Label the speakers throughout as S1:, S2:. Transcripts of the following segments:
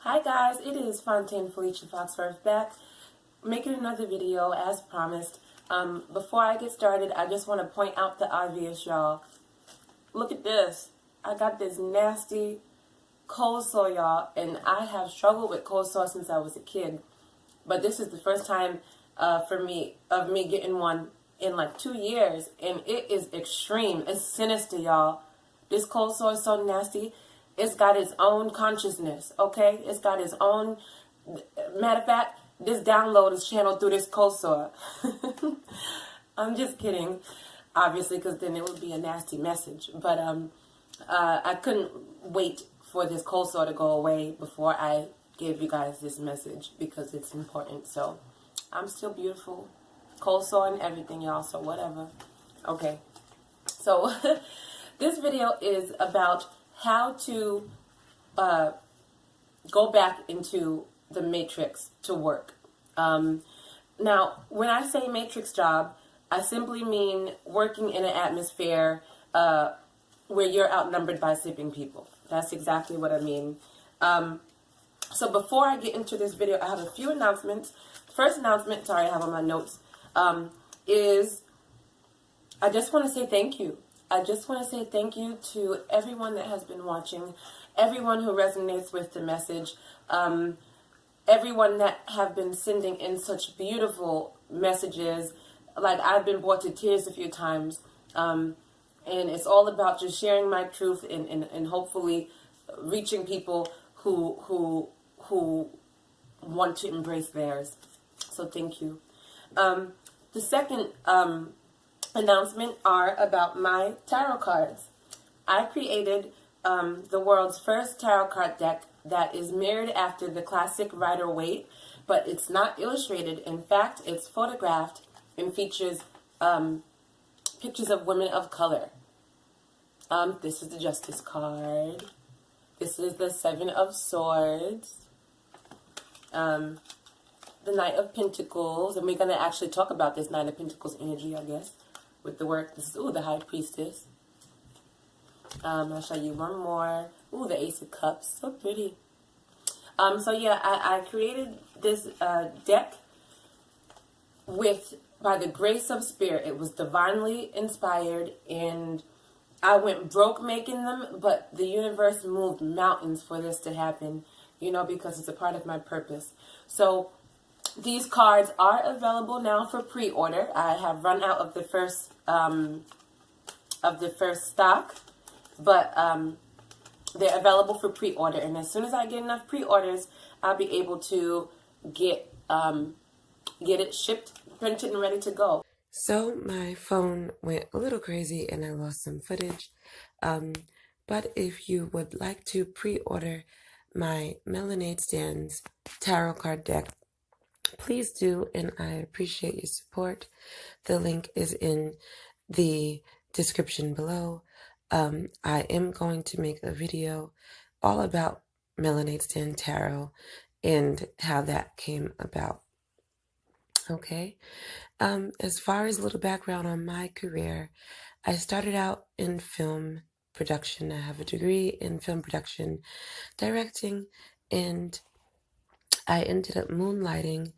S1: Hi guys, it is Fontaine Felicia Foxworth back, making another video as promised. Before I get started, I just want to point out the obvious, y'all. Look at this. I got this nasty coleslaw, y'all, and I have struggled with coleslaw since I was a kid. But this is the first time for me getting one in like 2 years, and it is extreme. It's sinister, y'all. This coleslaw is so nasty. It's got its own consciousness, okay? It's got its own... Matter of fact, this download is channeled through this coleslaw. I'm just kidding, obviously, because then it would be a nasty message. But I couldn't wait for this coleslaw to go away before I gave you guys this message because it's important. So I'm still beautiful. Coleslaw and everything, y'all, so whatever. Okay, so this video is about how to go back into the matrix to work. Now, when I say matrix job, I simply mean working in an atmosphere where you're outnumbered by sleeping people. That's exactly what I mean. So before I get into this video, I have a few announcements. First announcement, sorry, I have on my notes, is I just want to say thank you. I just want to say thank you to everyone that has been watching, everyone who resonates with the message, everyone that have been sending in such beautiful messages. Like, I've been brought to tears a few times, and it's all about just sharing my truth and hopefully reaching people who want to embrace theirs. So thank you. The second announcement are about my tarot cards. I created the world's first tarot card deck that is mirrored after the classic Rider-Waite, but it's not illustrated. In fact, it's photographed and features pictures of women of color. This is the Justice card. This is the Seven of Swords. The Knight of Pentacles, and we're going to actually talk about this Knight of Pentacles energy, I guess, with the work. This is, ooh, the High Priestess. I'll show you one more. Ooh, the Ace of Cups. So pretty. So yeah, I created this deck by the grace of spirit. It was divinely inspired, and I went broke making them, but the universe moved mountains for this to happen, you know, because it's a part of my purpose. So these cards are available now for pre-order. I have run out of the first stock, but they're available for pre-order. And as soon as I get enough pre-orders, I'll be able to get it shipped, printed, and ready to go. So my phone went a little crazy and I lost some footage. But if you would like to pre-order my Melanade Stands tarot card deck, please do, and I appreciate your support. The link is in the description below. I am going to make a video all about Melanade Stand Tarot and how that came about. Okay. As far as a little background on my career, I started out in film production. I have a degree in film production, directing, and I ended up moonlighting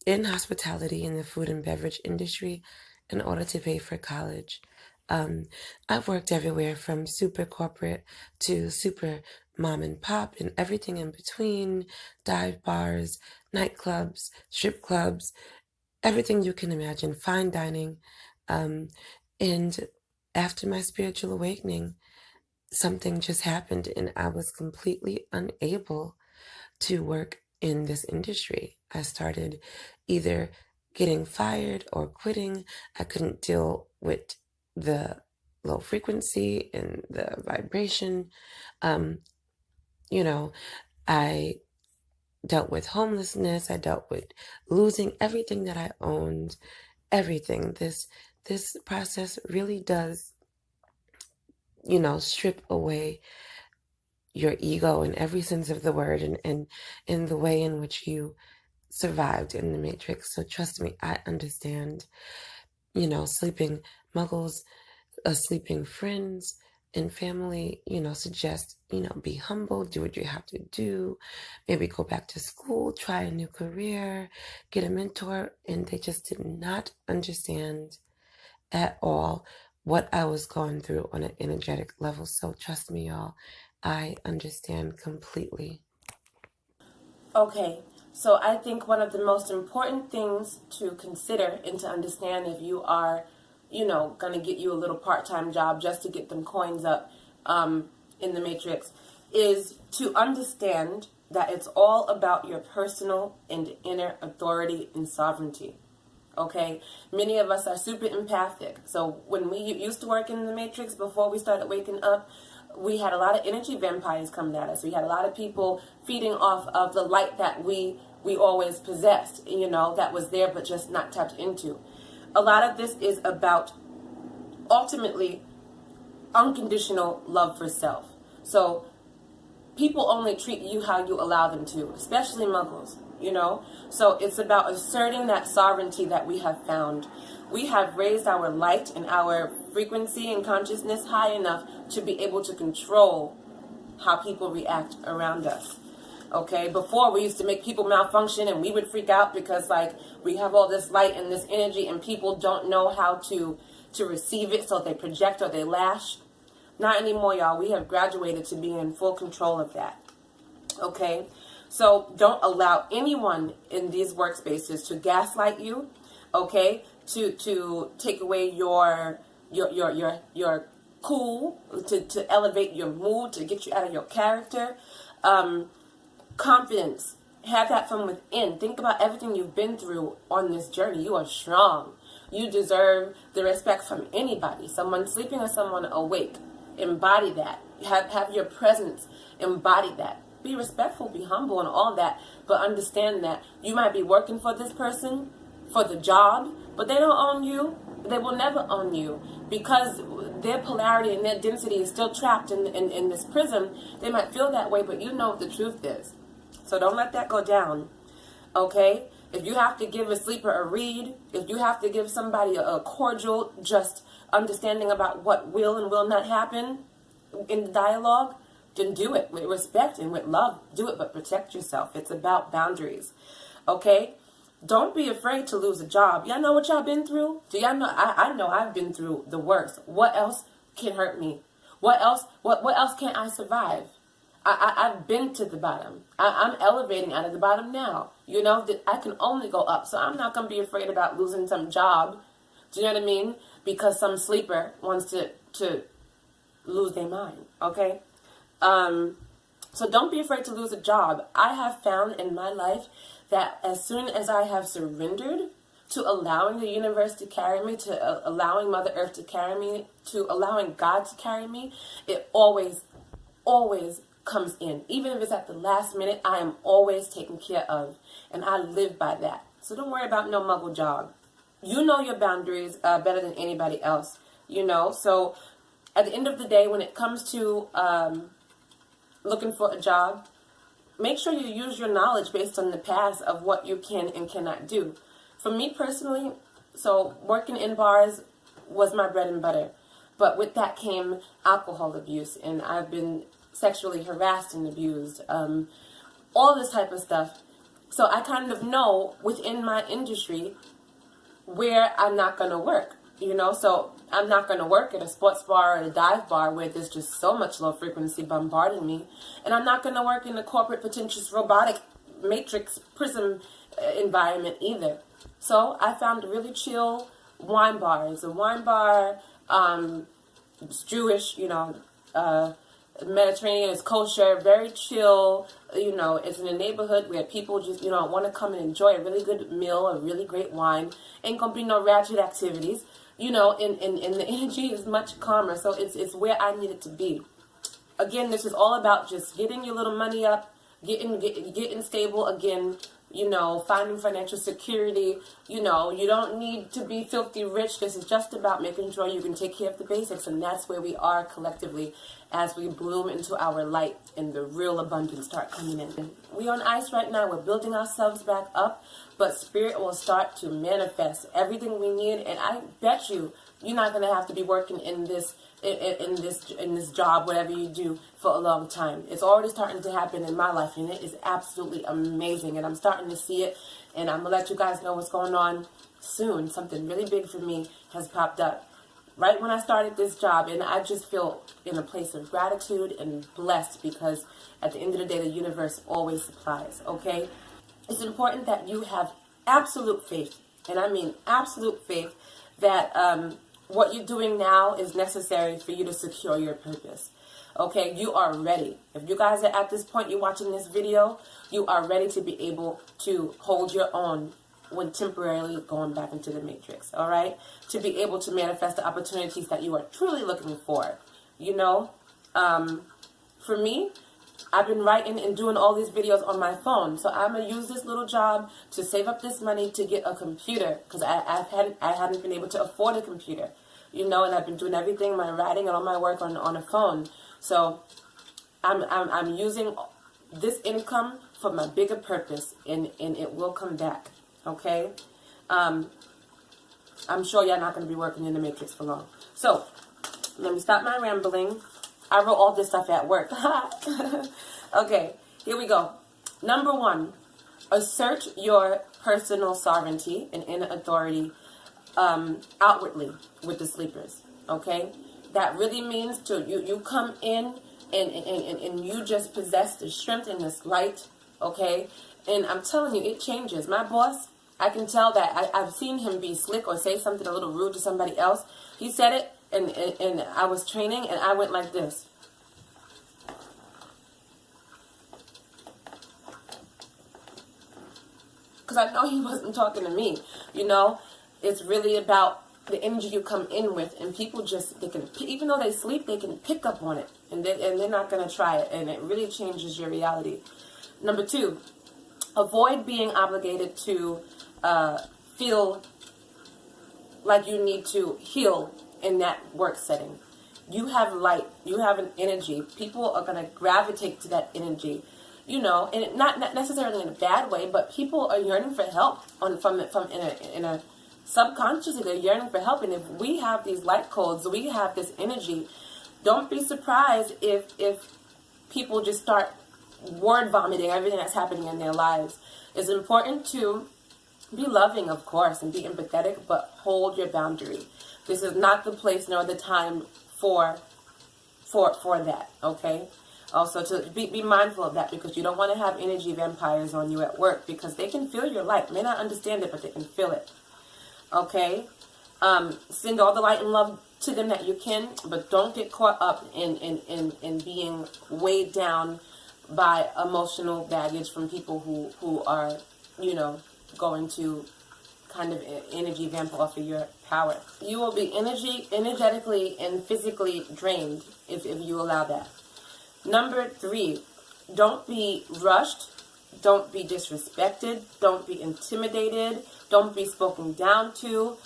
S1: in hospitality in the food and beverage industry in order to pay for college. I've worked everywhere from super corporate to super mom and pop and everything in between, dive bars, nightclubs, strip clubs, everything you can imagine, fine dining. And after my spiritual awakening, something just happened and I was completely unable to work in this industry. I started either getting fired or quitting. I couldn't deal with the low frequency and the vibration. You know, I dealt with homelessness. I dealt with losing everything that I owned, everything. This process really does, you know, strip away your ego in every sense of the word, and in the way in which you survived in the matrix. So trust me, I understand, you know, sleeping muggles, sleeping friends,
S2: And family, suggest, be humble, do what you have to do, maybe go back to school, try a new career, get a mentor. And they just did not understand at all what I was going through on an energetic level. So trust me, y'all, I understand completely.
S1: Okay, so I think one of the most important things to consider and to understand if you are, going to get you a little part-time job just to get them coins up in the matrix is to understand that it's all about your personal and inner authority and sovereignty. Okay, many of us are super empathic. So when we used to work in the matrix before we started waking up, we had a lot of energy vampires coming at us. We had a lot of people feeding off of the light that we always possessed, that was there but just not tapped into. A lot of this is about ultimately unconditional love for self. So people only treat you how you allow them to, especially muggles, So it's about asserting that sovereignty that we have found. We have raised our light and our frequency and consciousness high enough to be able to control how people react around us. Okay, before we used to make people malfunction and we would freak out because we have all this light and this energy and people don't know how to receive it, so they project or they lash. Not anymore, y'all. We have graduated to being in full control of that. Okay, so don't allow anyone in these workspaces to gaslight you. Okay, to take away your cool, to elevate your mood, to get you out of your character. Confidence, have that from within. Think about everything you've been through on this journey. You are strong. You deserve the respect from anybody, someone sleeping or someone awake. Embody that. Have your presence, embody that. Be respectful, be humble and all that, but understand that you might be working for this person, for the job, but they don't own you. They will never own you because their polarity and their density is still trapped in this prism. They might feel that way, but you know what the truth is. So don't let that go down, okay? If you have to give a sleeper a read, if you have to give somebody a cordial, just understanding about what will and will not happen in the dialogue, then do it with respect and with love. Do it, but protect yourself. It's about boundaries, okay? Don't be afraid to lose a job. Y'all know what y'all been through? Do y'all know? I know I've been through the worst. What else can hurt me? What else can I survive? I've been to the bottom. I'm elevating out of the bottom now. That I can only go up. So I'm not going to be afraid about losing some job. Do you know what I mean? Because some sleeper wants to lose their mind. Okay? So don't be afraid to lose a job. I have found in my life that as soon as I have surrendered to allowing the universe to carry me, to allowing Mother Earth to carry me, to allowing God to carry me, it always comes in. Even if it's at the last minute, I am always taken care of. And I live by that. So don't worry about no muggle job. You know your boundaries better than anybody else. So at the end of the day, when it comes to looking for a job, make sure you use your knowledge based on the past of what you can and cannot do. For me personally, so working in bars was my bread and butter. But with that came alcohol abuse, and I've been sexually harassed and abused, all this type of stuff. So I kind of know within my industry where I'm not going to work, so I'm not going to work at a sports bar or a dive bar where there's just so much low frequency bombarding me. And I'm not going to work in a corporate, pretentious, robotic matrix prism environment either. So I found really chill wine bars. A wine bar, it's Jewish, Mediterranean, is kosher, very chill. It's in a neighborhood where people just, want to come and enjoy a really good meal, a really great wine. Ain't gonna be no ratchet activities, and the energy is much calmer. So it's where I need it to be. Again, this is all about just getting your little money up, getting stable again, finding financial security. You don't need to be filthy rich. This is just about making sure you can take care of the basics, and that's where we are collectively as we bloom into our light and the real abundance start coming in. We on ice right now. We're building ourselves back up, but spirit will start to manifest everything we need, and I bet you're not going to have to be working in this in this job, whatever you do, for a long time. It's already starting to happen in my life, and it is absolutely amazing. And I'm starting to see it, and I'm gonna let you guys know what's going on soon. Something really big for me has popped up right when I started this job, and I just feel in a place of gratitude and blessed, because at the end of the day, the universe always supplies. Okay, it's important that you have absolute faith, and I mean absolute faith, that what you're doing now is necessary for you to secure your purpose. Okay, you are ready. If you guys are at this point, you're watching this video, you are ready to be able to hold your own when temporarily going back into the matrix. All right, to be able to manifest the opportunities that you are truly looking for. You know, for me, I've been writing and doing all these videos on my phone, so I'm gonna use this little job to save up this money to get a computer, because I hadn't been able to afford a computer, you know, and I've been doing everything, my writing and all my work on a phone. So I'm using this income for my bigger purpose, and it will come back. Okay, I'm sure y'all not gonna be working in the matrix for long. So let me stop my rambling. I wrote all this stuff at work. Okay, here we go. Number 1, assert your personal sovereignty and inner authority outwardly with the sleepers. Okay, that really means to you come in and you just possess the strength and this light. Okay, and I'm telling you, it changes. My boss, I can tell that I've seen him be slick or say something a little rude to somebody else. He said it, and I was training, and I went like this. Because I know he wasn't talking to me. You know, it's really about the energy you come in with, and people just, they can, even though they sleep, they can pick up on it, and they're not going to try it, and it really changes your reality. Number 2, avoid being obligated to feel like you need to heal in that work setting. You have light, you have an energy. People are going to gravitate to that energy, you know, and not necessarily in a bad way, but people are yearning for help from in a subconsciously, they're yearning for help. And if we have these light codes, we have this energy, don't be surprised if people just start word vomiting everything that's happening in their lives. It's important to be loving, of course, and be empathetic, but hold your boundary. This is not the place nor the time for that, okay? Also, to be mindful of that, because you don't want to have energy vampires on you at work, because they can feel your light. May not understand it, but they can feel it, okay? Send all the light and love to them that you can, but don't get caught up in being weighed down by emotional baggage from people who are, you know, going to kind of energy vamp off of your power. You will be energetically and physically drained if you allow that. Number 3, don't be rushed, don't be disrespected, don't be intimidated, don't be spoken down to.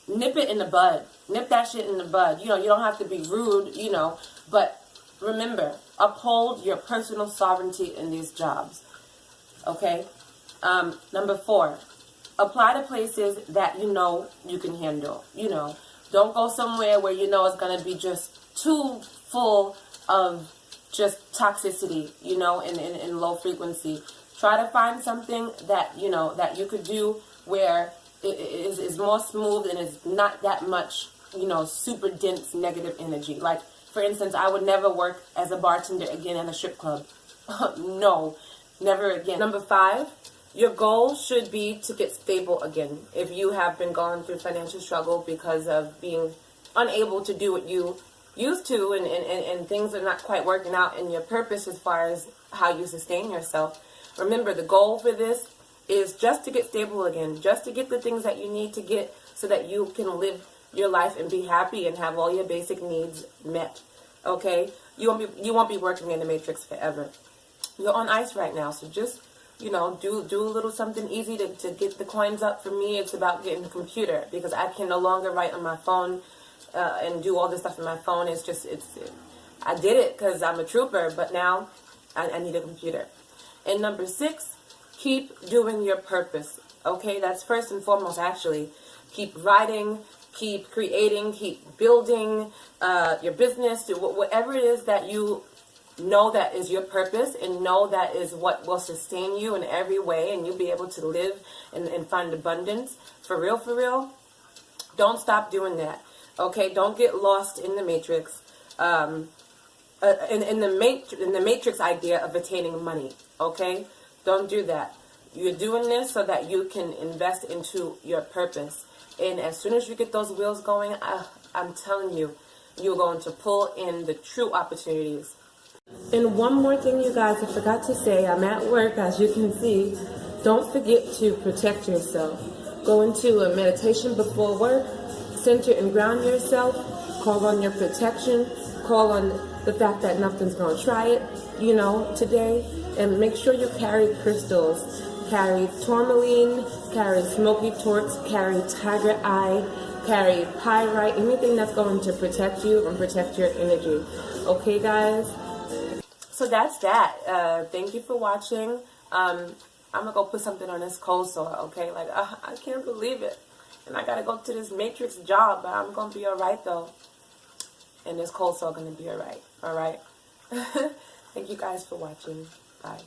S1: Nip it in the bud. Nip that shit in the bud. You know, you don't have to be rude, you know, but remember, uphold your personal sovereignty in these jobs. Okay? Number 4, apply to places that you know you can handle. You know, don't go somewhere where you know it's going to be just too full of just toxicity, you know, and low frequency. Try to find something that, you know, that you could do where it is more smooth and is not that much, you know, super dense negative energy. Like, for instance, I would never work as a bartender again at a strip club. No, never again. Number 5, your goal should be to get stable again. If you have been going through financial struggle because of being unable to do what you used to, and things are not quite working out in your purpose as far as how you sustain yourself, remember, the goal for this is just to get stable again, just to get the things that you need to get so that you can live your life and be happy and have all your basic needs met. Okay? You won't be working in the matrix forever. You're on ice right now, so just, you know, do a little something easy to get the coins up. For me, it's about getting a computer, because I can no longer write on my phone and do all this stuff on my phone. I did it because I'm a trooper, but now I need a computer. And number 6, keep doing your purpose. Okay, that's first and foremost, actually. Keep writing, keep creating, keep building your business, do whatever it is that you know that is your purpose, and know that is what will sustain you in every way, and you'll be able to live and find abundance. For real, don't stop doing that. Okay, don't get lost in the matrix. In the matrix idea of attaining money. Okay, don't do that. You're doing this so that you can invest into your purpose. And as soon as you get those wheels going, I'm telling you, you're going to pull in the true opportunities. And one more thing, you guys, I forgot to say, I'm at work, as you can see. Don't forget to protect yourself. Go into a meditation before work, center and ground yourself, call on your protection, call on the fact that nothing's going to try it, today. And make sure you carry crystals. Carry tourmaline, carry smoky quartz, carry tiger eye, carry pyrite, anything that's going to protect you and protect your energy. Okay, guys? So that's that. Thank you for watching. I'm going to go put something on this cold sore, okay? Like, I can't believe it. And I got to go to this matrix job, but I'm going to be all right, though. And this cold sore going to be all right. All right? Thank you guys for watching. Bye.